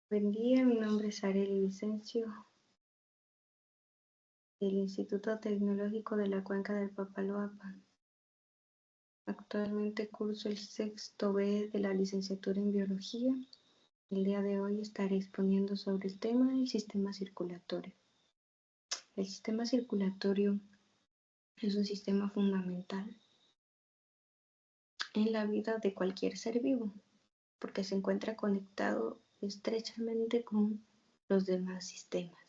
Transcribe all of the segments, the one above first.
Buen día, mi nombre es Arely Vicencio, del Instituto Tecnológico de la Cuenca del Papaloapan. Actualmente curso el sexto B de la licenciatura en Biología. El día de hoy estaré exponiendo sobre el tema del sistema circulatorio. El sistema circulatorio es un sistema fundamental en la vida de cualquier ser vivo, porque se encuentra conectado estrechamente con los demás sistemas.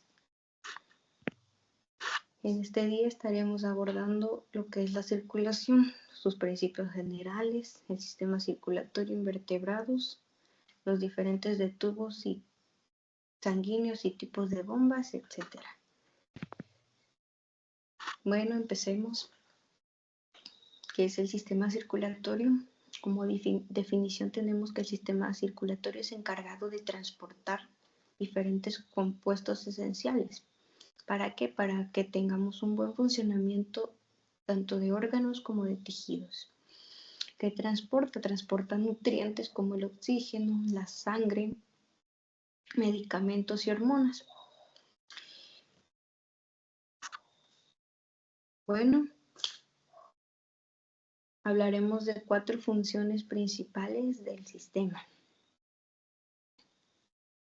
En este día estaremos abordando lo que es la circulación, sus principios generales, el sistema circulatorio en vertebrados, los diferentes de tubos y sanguíneos y tipos de bombas, etc. Bueno, empecemos. ¿Qué es el sistema circulatorio? Como definición tenemos que el sistema circulatorio es encargado de transportar diferentes compuestos esenciales. ¿Para qué? Para que tengamos un buen funcionamiento tanto de órganos como de tejidos. ¿Qué transporta? Transporta nutrientes como el oxígeno, la sangre, medicamentos y hormonas. Bueno, hablaremos de 4 funciones principales del sistema.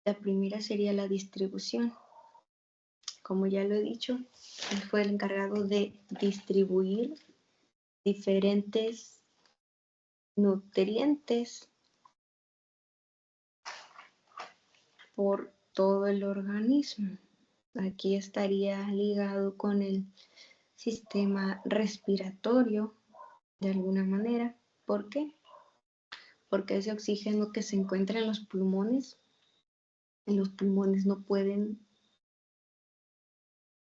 La primera sería la distribución. Como ya lo he dicho, él fue el encargado de distribuir diferentes nutrientes por todo el organismo. Aquí estaría ligado con el sistema respiratorio de alguna manera. ¿Por qué? Porque ese oxígeno que se encuentra en los pulmones no pueden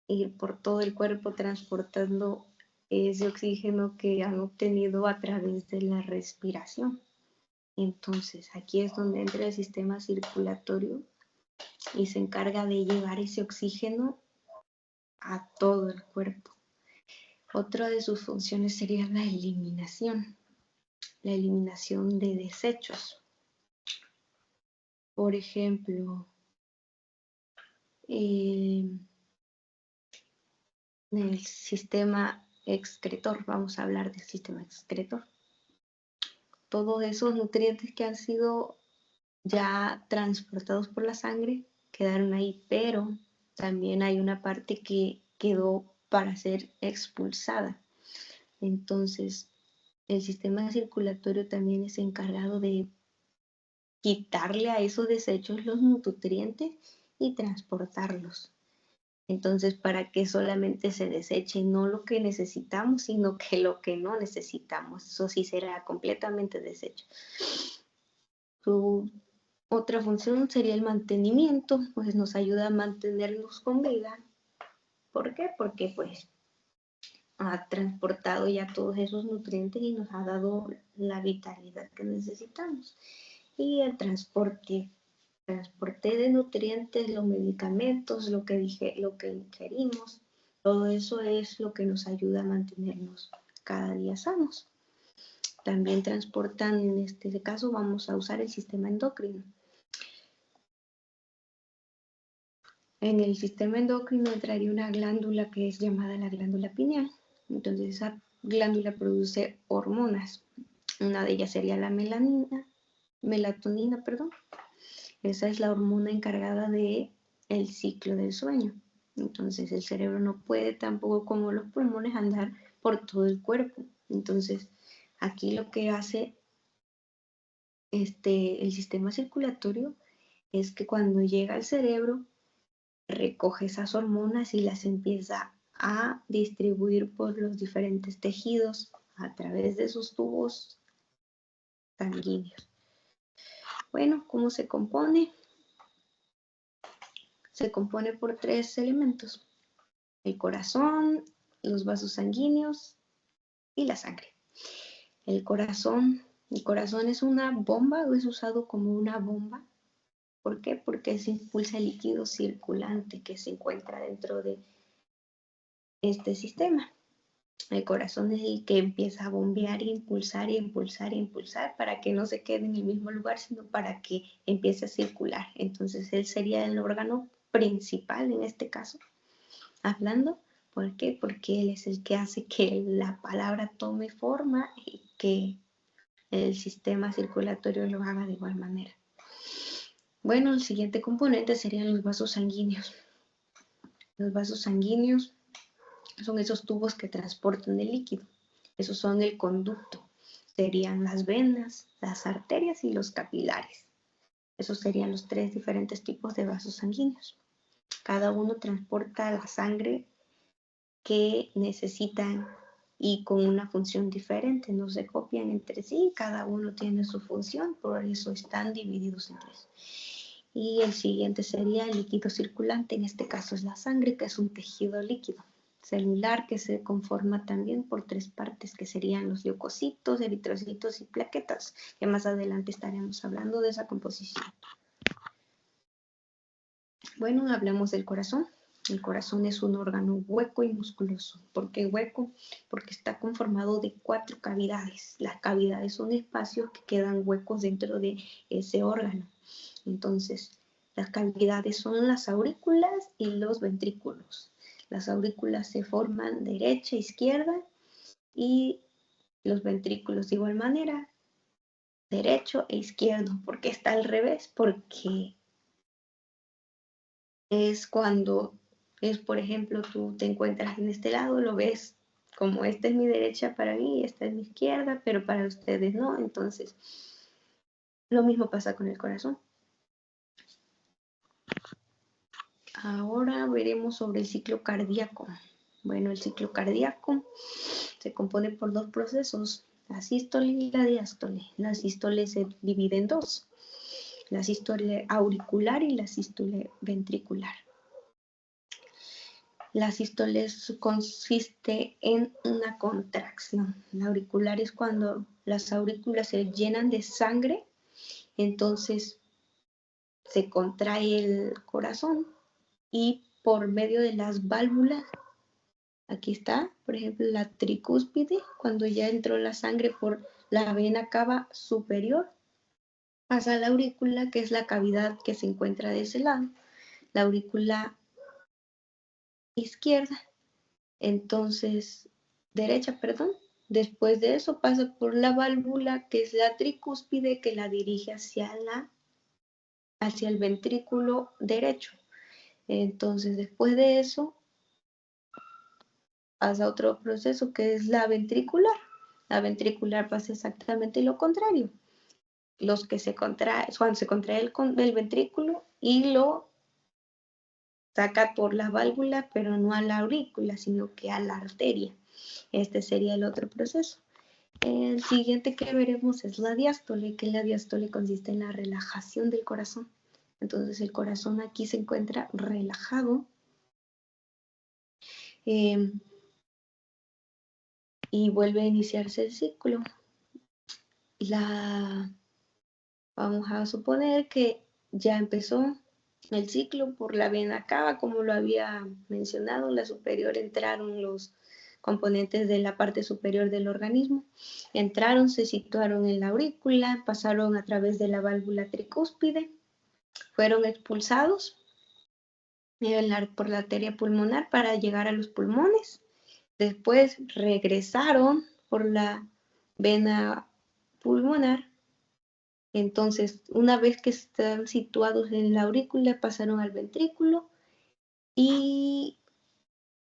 ir por todo el cuerpo transportando ese oxígeno que han obtenido a través de la respiración. Entonces, aquí es donde entra el sistema circulatorio y se encarga de llevar ese oxígeno a todo el cuerpo. Otra de sus funciones sería la eliminación de desechos. Por ejemplo, el sistema excretor, vamos a hablar del sistema excretor. Todos esos nutrientes que han sido ya transportados por la sangre quedaron ahí, pero también hay una parte que quedó para ser expulsada. Entonces, el sistema circulatorio también es encargado de quitarle a esos desechos los nutrientes y transportarlos. Entonces, para que solamente se deseche no lo que necesitamos, sino que lo que no necesitamos. Eso sí será completamente desecho. Su otra función sería el mantenimiento, pues nos ayuda a mantenernos con vida. ¿Por qué? Porque pues ha transportado ya todos esos nutrientes y nos ha dado la vitalidad que necesitamos. Y el transporte de nutrientes, los medicamentos, lo que ingerimos, todo eso es lo que nos ayuda a mantenernos cada día sanos. También transportan, en este caso vamos a usar el sistema endocrino. En el sistema endocrino entraría una glándula que es llamada la glándula pineal. Entonces esa glándula produce hormonas. Una de ellas sería la melatonina. Esa es la hormona encargada de el ciclo del sueño. Entonces el cerebro no puede tampoco como los pulmones andar por todo el cuerpo. Entonces aquí lo que hace el sistema circulatorio es que cuando llega al cerebro recoge esas hormonas y las empieza a distribuir por los diferentes tejidos a través de sus tubos sanguíneos. Bueno, ¿cómo se compone? Se compone por 3 elementos: el corazón, los vasos sanguíneos y la sangre. El corazón es una bomba o es usado como una bomba. ¿Por qué? Porque se impulsa el líquido circulante que se encuentra dentro de este sistema. El corazón es el que empieza a bombear y impulsar y impulsar y impulsar para que no se quede en el mismo lugar, sino para que empiece a circular. Entonces él sería el órgano principal en este caso, hablando. ¿Por qué? Porque él es el que hace que la palabra tome forma y que el sistema circulatorio lo haga de igual manera. Bueno, el siguiente componente serían los vasos sanguíneos. Los vasos sanguíneos son esos tubos que transportan el líquido. Esos son el conducto. Serían las venas, las arterias y los capilares. Esos serían los 3 diferentes tipos de vasos sanguíneos. Cada uno transporta la sangre que necesitan y con una función diferente. No se copian entre sí, cada uno tiene su función, por eso están divididos en 3. Y el siguiente sería el líquido circulante, en este caso es la sangre, que es un tejido líquido celular que se conforma también por 3 partes, que serían los leucocitos, eritrocitos y plaquetas, que más adelante estaremos hablando de esa composición. Bueno, hablemos del corazón. El corazón es un órgano hueco y musculoso. ¿Por qué hueco? Porque está conformado de 4 cavidades. Las cavidades son espacios que quedan huecos dentro de ese órgano. Entonces, las cavidades son las aurículas y los ventrículos. Las aurículas se forman derecha, izquierda y los ventrículos de igual manera, derecho e izquierdo. ¿Por qué está al revés? Porque es cuando por ejemplo, tú te encuentras en este lado, lo ves como esta es mi derecha para mí, esta es mi izquierda, pero para ustedes no. Entonces, lo mismo pasa con el corazón. Ahora veremos sobre el ciclo cardíaco. Bueno, el ciclo cardíaco se compone por 2 procesos, la sístole y la diástole. La sístole se divide en 2, la sístole auricular y la sístole ventricular. La sístole consiste en una contracción. La auricular es cuando las aurículas se llenan de sangre, entonces se contrae el corazón y por medio de las válvulas, aquí está, por ejemplo, la tricúspide, cuando ya entró la sangre por la vena cava superior, pasa a la aurícula, que es la cavidad que se encuentra de ese lado, la aurícula izquierda, entonces, derecha, perdón. Después de eso pasa por la válvula, que es la tricúspide, que la dirige hacia el ventrículo derecho. Entonces, después de eso, pasa otro proceso que es la ventricular. La ventricular pasa exactamente lo contrario. Los que se contrae, cuando se contrae el ventrículo y lo saca por la válvula, pero no a la aurícula, sino que a la arteria. Este sería el otro proceso. El siguiente que veremos es la diástole, que la diástole consiste en la relajación del corazón. Entonces el corazón aquí se encuentra relajado y vuelve a iniciarse el ciclo. Vamos a suponer que ya empezó el ciclo por la vena cava, como lo había mencionado, en la superior entraron los componentes de la parte superior del organismo. Entraron, se situaron en la aurícula, pasaron a través de la válvula tricúspide, fueron expulsados por la arteria pulmonar para llegar a los pulmones. Después regresaron por la vena pulmonar. Entonces, una vez que están situados en la aurícula, pasaron al ventrículo y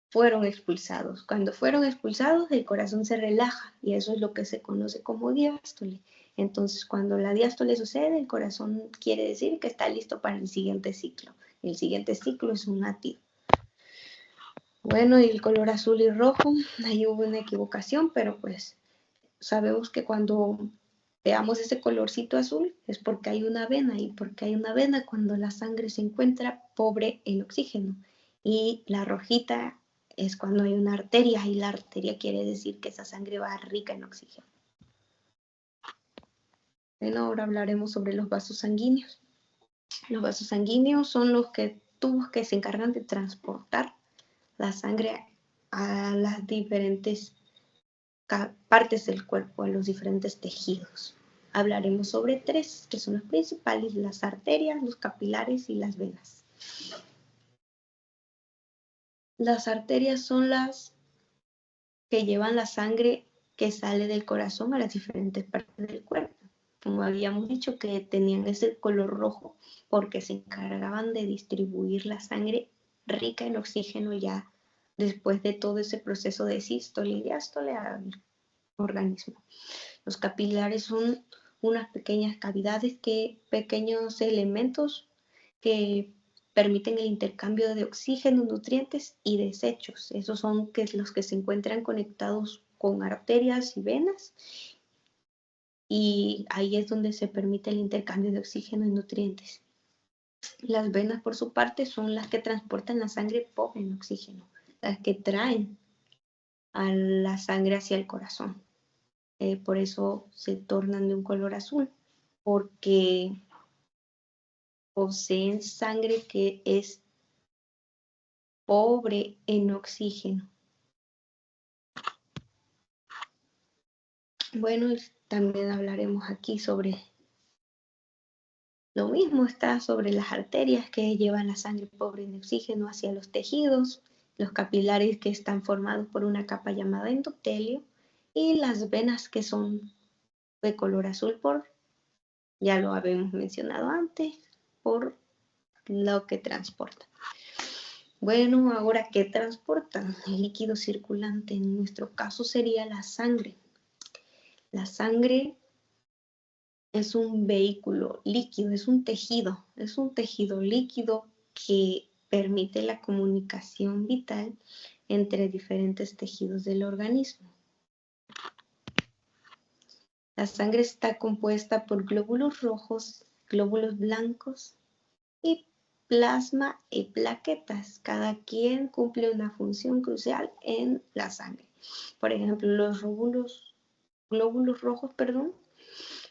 fueron expulsados. Cuando fueron expulsados, el corazón se relaja y eso es lo que se conoce como diástole. Entonces, cuando la diástole sucede, el corazón quiere decir que está listo para el siguiente ciclo. El siguiente ciclo es un latido. Bueno, y el color azul y rojo, ahí hubo una equivocación, pero pues sabemos que cuando veamos ese colorcito azul es porque hay una vena, y porque hay una vena cuando la sangre se encuentra pobre en oxígeno, y la rojita es cuando hay una arteria, y la arteria quiere decir que esa sangre va rica en oxígeno. Bueno, ahora hablaremos sobre los vasos sanguíneos. Los vasos sanguíneos son los tubos que se encargan de transportar la sangre a las diferentes partes del cuerpo, a los diferentes tejidos. Hablaremos sobre 3, que son los principales: las arterias, los capilares y las venas. Las arterias son las que llevan la sangre que sale del corazón a las diferentes partes del cuerpo. Como habíamos dicho, que tenían ese color rojo porque se encargaban de distribuir la sangre rica en oxígeno ya después de todo ese proceso de sístole y diástole al organismo. Los capilares son unas pequeñas cavidades, pequeños elementos que permiten el intercambio de oxígeno, nutrientes y desechos. Esos son los que se encuentran conectados con arterias y venas, y ahí es donde se permite el intercambio de oxígeno y nutrientes. Las venas, por su parte, son las que transportan la sangre pobre en oxígeno, las que traen a la sangre hacia el corazón. Por eso se tornan de un color azul, porque poseen sangre que es pobre en oxígeno. Bueno, también hablaremos aquí sobre lo mismo. Está sobre las arterias que llevan la sangre pobre en oxígeno hacia los tejidos, los capilares que están formados por una capa llamada endotelio, y las venas que son de color azul ya lo habíamos mencionado antes, por lo que transportan. Bueno, ahora, ¿qué transportan? El líquido circulante en nuestro caso sería la sangre. La sangre es un vehículo líquido, es un tejido líquido que permite la comunicación vital entre diferentes tejidos del organismo. La sangre está compuesta por glóbulos rojos, glóbulos blancos y plasma y plaquetas. Cada quien cumple una función crucial en la sangre. Por ejemplo, los glóbulos rojos,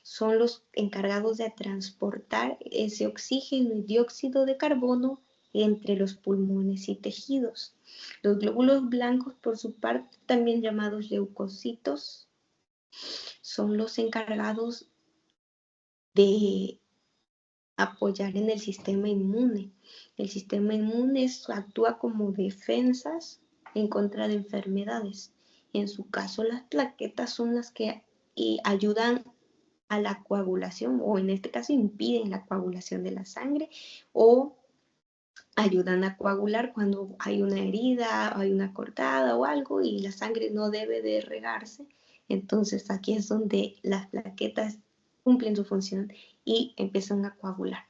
son los encargados de transportar ese oxígeno y dióxido de carbono entre los pulmones y tejidos. Los glóbulos blancos, por su parte, también llamados leucocitos, son los encargados de apoyar en el sistema inmune. El sistema inmune actúa como defensas en contra de enfermedades. En su caso, las plaquetas son las que ayudan a la coagulación, o en este caso impiden la coagulación de la sangre, o ayudan a coagular cuando hay una herida, hay una cortada o algo y la sangre no debe de regarse. Entonces aquí es donde las plaquetas cumplen su función y empiezan a coagular.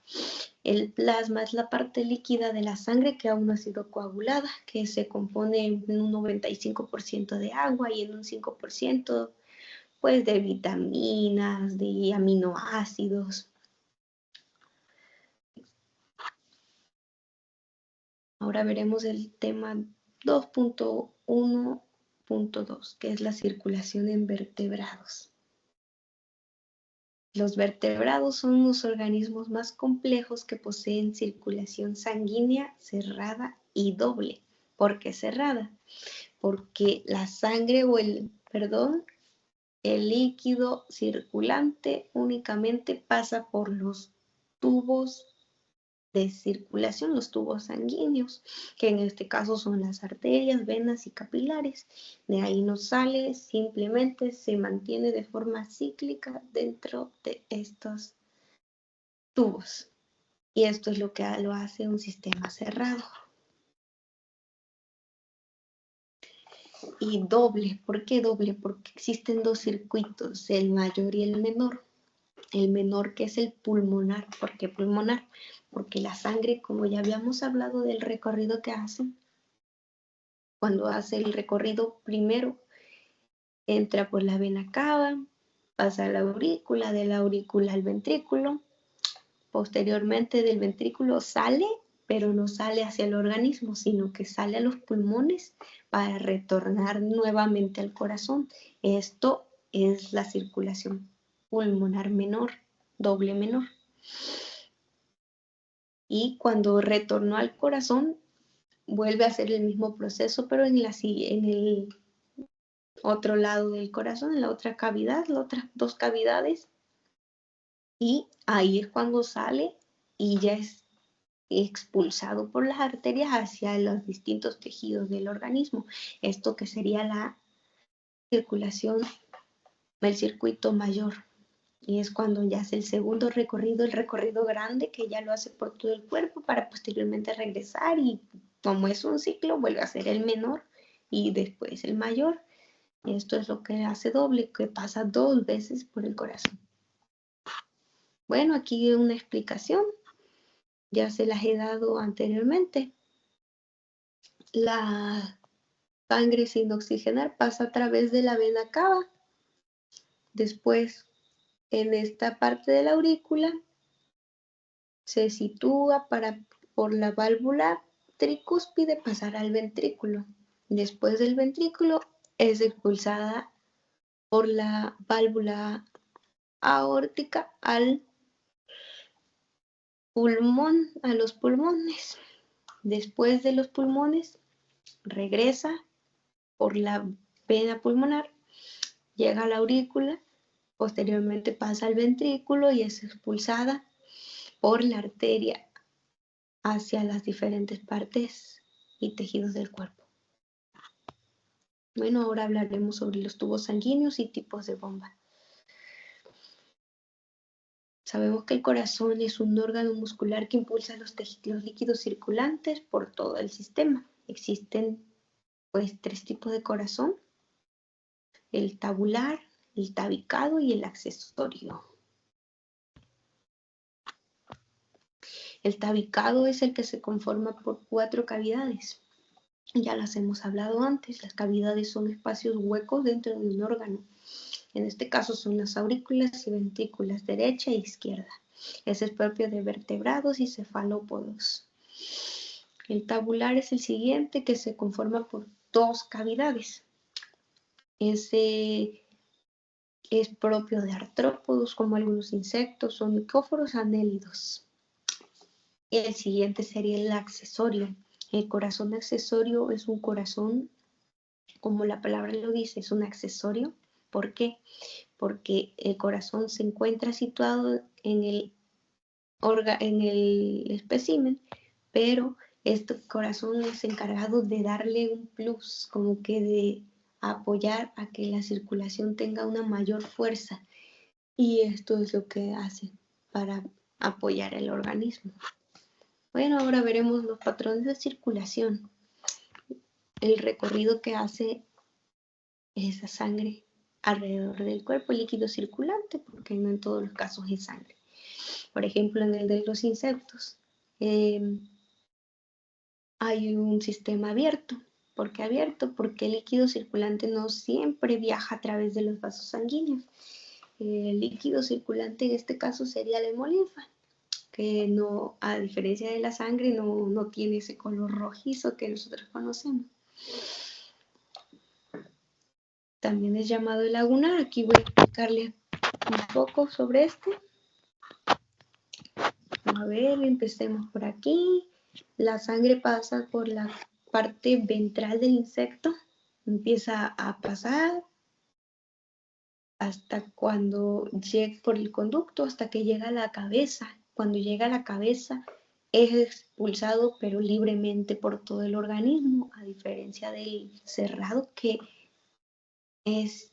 El plasma es la parte líquida de la sangre que aún no ha sido coagulada, que se compone en un 95% de agua y en un 5% pues de vitaminas, de aminoácidos. Ahora veremos el tema 2.1.2, que es la circulación en vertebrados. Los vertebrados son los organismos más complejos que poseen circulación sanguínea cerrada y doble. ¿Por qué cerrada? Porque la sangre el líquido circulante únicamente pasa por los tubos de circulación, los tubos sanguíneos, que en este caso son las arterias, venas y capilares. De ahí no sale, simplemente se mantiene de forma cíclica dentro de estos tubos. Y esto es lo que lo hace un sistema cerrado. Y doble, ¿por qué doble? Porque existen dos circuitos, el mayor y el menor. El menor, que es el pulmonar. ¿Por qué pulmonar? Porque la sangre, como ya habíamos hablado del recorrido que hace, cuando hace el recorrido primero entra por la vena cava, pasa a la aurícula, de la aurícula al ventrículo, posteriormente del ventrículo sale, pero no sale hacia el organismo, sino que sale a los pulmones para retornar nuevamente al corazón. Esto es la circulación pulmonar menor, doble menor. Y cuando retornó al corazón, vuelve a hacer el mismo proceso, pero en el otro lado del corazón, en la otra cavidad, las otras dos cavidades, y ahí es cuando sale y ya es expulsado por las arterias hacia los distintos tejidos del organismo. Esto que sería la circulación, el circuito mayor. Y es cuando ya hace el segundo recorrido, el recorrido grande, que ya lo hace por todo el cuerpo para posteriormente regresar, y como es un ciclo, vuelve a ser el menor y después el mayor. Esto es lo que hace doble, que pasa 2 veces por el corazón. Bueno, aquí una explicación, ya se las he dado anteriormente. La sangre sin oxigenar pasa a través de la vena cava. Después, en esta parte de la aurícula, se sitúa por la válvula tricúspide pasar al ventrículo. Después del ventrículo es expulsada por la válvula aórtica al pulmón, a los pulmones. Después de los pulmones regresa por la vena pulmonar, llega a la aurícula, posteriormente pasa al ventrículo y es expulsada por la arteria hacia las diferentes partes y tejidos del cuerpo. Bueno, ahora hablaremos sobre los tubos sanguíneos y tipos de bomba. Sabemos que el corazón es un órgano muscular que impulsa los líquidos circulantes por todo el sistema. Existen pues 3 tipos de corazón: el tabular, el tabicado y el accesorio. El tabicado es el que se conforma por 4 cavidades. Ya las hemos hablado antes. Las cavidades son espacios huecos dentro de un órgano. En este caso son las aurículas y ventrículas derecha e izquierda. Ese es propio de vertebrados y cefalópodos. El tabular es el siguiente, que se conforma por 2 cavidades. Ese es propio de artrópodos, como algunos insectos o micóforos anélidos. El siguiente sería el accesorio. El corazón accesorio es un corazón, como la palabra lo dice, es un accesorio. ¿Por qué? Porque el corazón se encuentra situado en el espécimen, pero este corazón es encargado de darle un plus, como que de apoyar a que la circulación tenga una mayor fuerza, y esto es lo que hace para apoyar el organismo. Bueno, ahora veremos los patrones de circulación, el recorrido que hace esa sangre alrededor del cuerpo, el líquido circulante, porque no en todos los casos es sangre. Por ejemplo, en el de los insectos hay un sistema abierto. ¿Por qué abierto? Porque el líquido circulante no siempre viaja a través de los vasos sanguíneos. El líquido circulante en este caso sería la hemolinfa, que no, a diferencia de la sangre, no tiene ese color rojizo que nosotros conocemos. También es llamado el lagunar. Aquí voy a explicarle un poco sobre este. A ver, empecemos por aquí. La sangre pasa por la parte ventral del insecto, empieza a pasar hasta cuando llega por el conducto, hasta que llega a la cabeza. Cuando llega a la cabeza es expulsado pero libremente por todo el organismo, a diferencia del cerrado, que es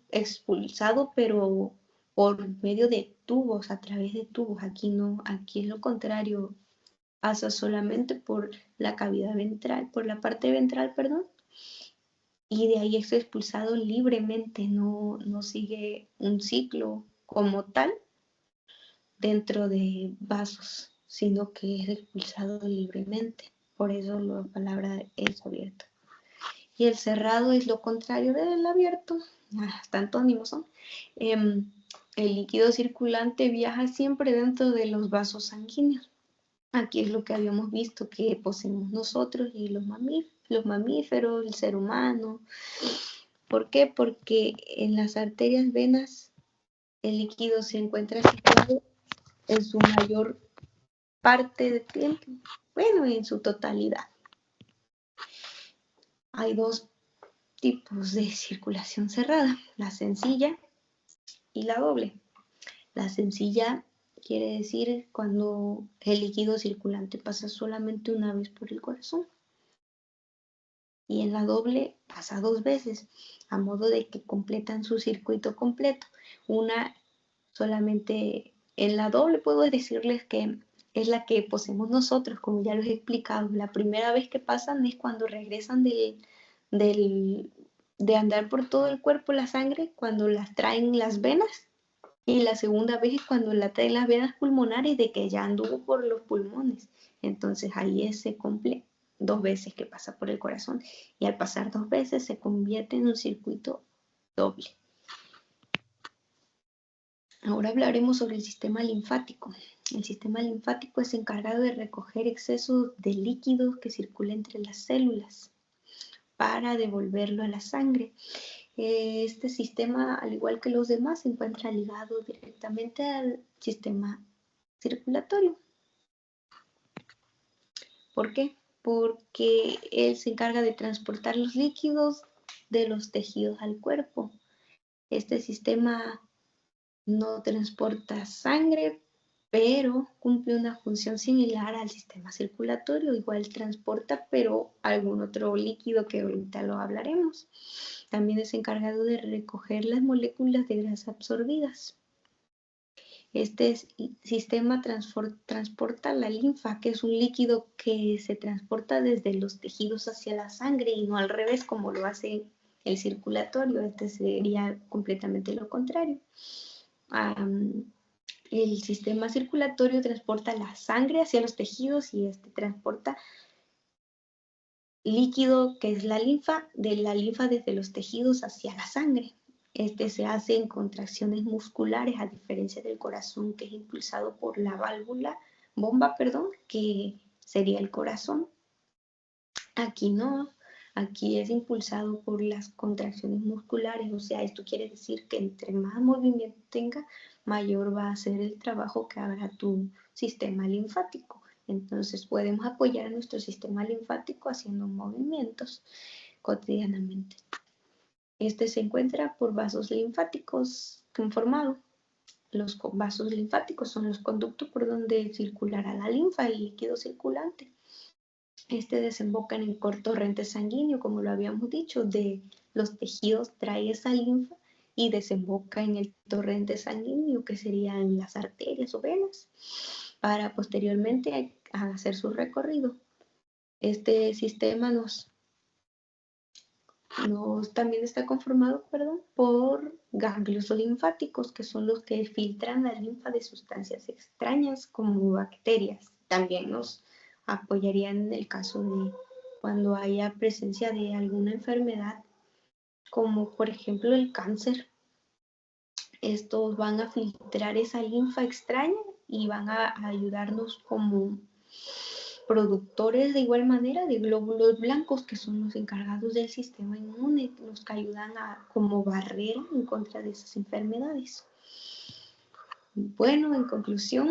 expulsado pero por medio de tubos, a través de tubos. Aquí no, aquí es lo contrario, pasa solamente por la cavidad ventral, por la parte ventral, perdón, y de ahí es expulsado libremente, no sigue un ciclo como tal dentro de vasos, sino que es expulsado libremente. Por eso la palabra es abierto. Y el cerrado es lo contrario del abierto, hasta antónimos son. El líquido circulante viaja siempre dentro de los vasos sanguíneos. Aquí es lo que habíamos visto que poseemos nosotros y los mamíferos, el ser humano. ¿Por qué? Porque en las arterias, venas, el líquido se encuentra situado en su mayor parte de tiempo, bueno, en su totalidad. Hay 2 tipos de circulación cerrada, la sencilla y la doble. La sencilla quiere decir cuando el líquido circulante pasa solamente una vez por el corazón. Y en la doble pasa 2 veces, a modo de que completan su circuito completo. Una solamente en la doble puedo decirles que es la que poseemos nosotros, como ya los he explicado. La primera vez que pasan es cuando regresan de andar por todo el cuerpo la sangre, cuando las traen las venas. Y la segunda vez es cuando la traen las venas pulmonares de que ya anduvo por los pulmones. Entonces ahí se cumple 2 veces que pasa por el corazón. Y al pasar 2 veces se convierte en un circuito doble. Ahora hablaremos sobre el sistema linfático. El sistema linfático es encargado de recoger exceso de líquidos que circula entre las células para devolverlo a la sangre. Este sistema, al igual que los demás, se encuentra ligado directamente al sistema circulatorio. ¿Por qué? Porque él se encarga de transportar los líquidos de los tejidos al cuerpo. Este sistema no transporta sangre, pero cumple una función similar al sistema circulatorio. Igual transporta, pero algún otro líquido que ahorita lo hablaremos. También es encargado de recoger las moléculas de grasa absorbidas. Este sistema transporta la linfa, que es un líquido que se transporta desde los tejidos hacia la sangre y no al revés como lo hace el circulatorio. Este sería completamente lo contrario. El sistema circulatorio transporta la sangre hacia los tejidos y este transporta líquido, que es la linfa, de la linfa desde los tejidos hacia la sangre. Este se hace en contracciones musculares, a diferencia del corazón, que es impulsado por la bomba, que sería el corazón. Aquí no, aquí es impulsado por las contracciones musculares, o sea, esto quiere decir que entre más movimiento tenga, mayor va a ser el trabajo que haga tu sistema linfático. Entonces podemos apoyar a nuestro sistema linfático haciendo movimientos cotidianamente. Este se encuentra por vasos linfáticos conformados. Los vasos linfáticos son los conductos por donde circulará la linfa, el líquido circulante. Este desemboca en el torrente sanguíneo, como lo habíamos dicho, de los tejidos trae esa linfa y desemboca en el torrente sanguíneo, que serían las arterias o venas, para posteriormente hacer su recorrido. Este sistema también está conformado, por ganglios linfáticos, que son los que filtran la linfa de sustancias extrañas como bacterias. También nos apoyarían en el caso de cuando haya presencia de alguna enfermedad, como por ejemplo el cáncer. Estos van a filtrar esa linfa extraña y van a ayudarnos como productores de igual manera de glóbulos blancos, que son los encargados del sistema inmune, los que ayudan como barrera en contra de esas enfermedades. Bueno, en conclusión,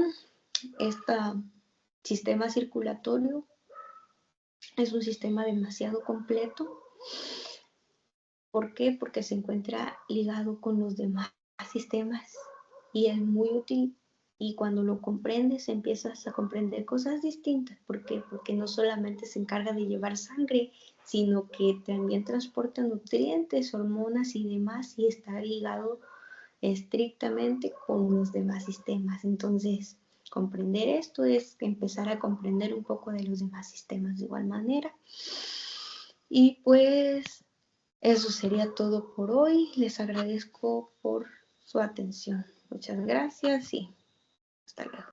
este sistema circulatorio es un sistema demasiado completo. ¿Por qué? Porque se encuentra ligado con los demás sistemas y es muy útil. Y cuando lo comprendes, empiezas a comprender cosas distintas. ¿Por qué? Porque no solamente se encarga de llevar sangre, sino que también transporta nutrientes, hormonas y demás, y está ligado estrictamente con los demás sistemas. Entonces, comprender esto es empezar a comprender un poco de los demás sistemas de igual manera. Y pues eso sería todo por hoy. Les agradezco por su atención. Muchas gracias y hasta luego.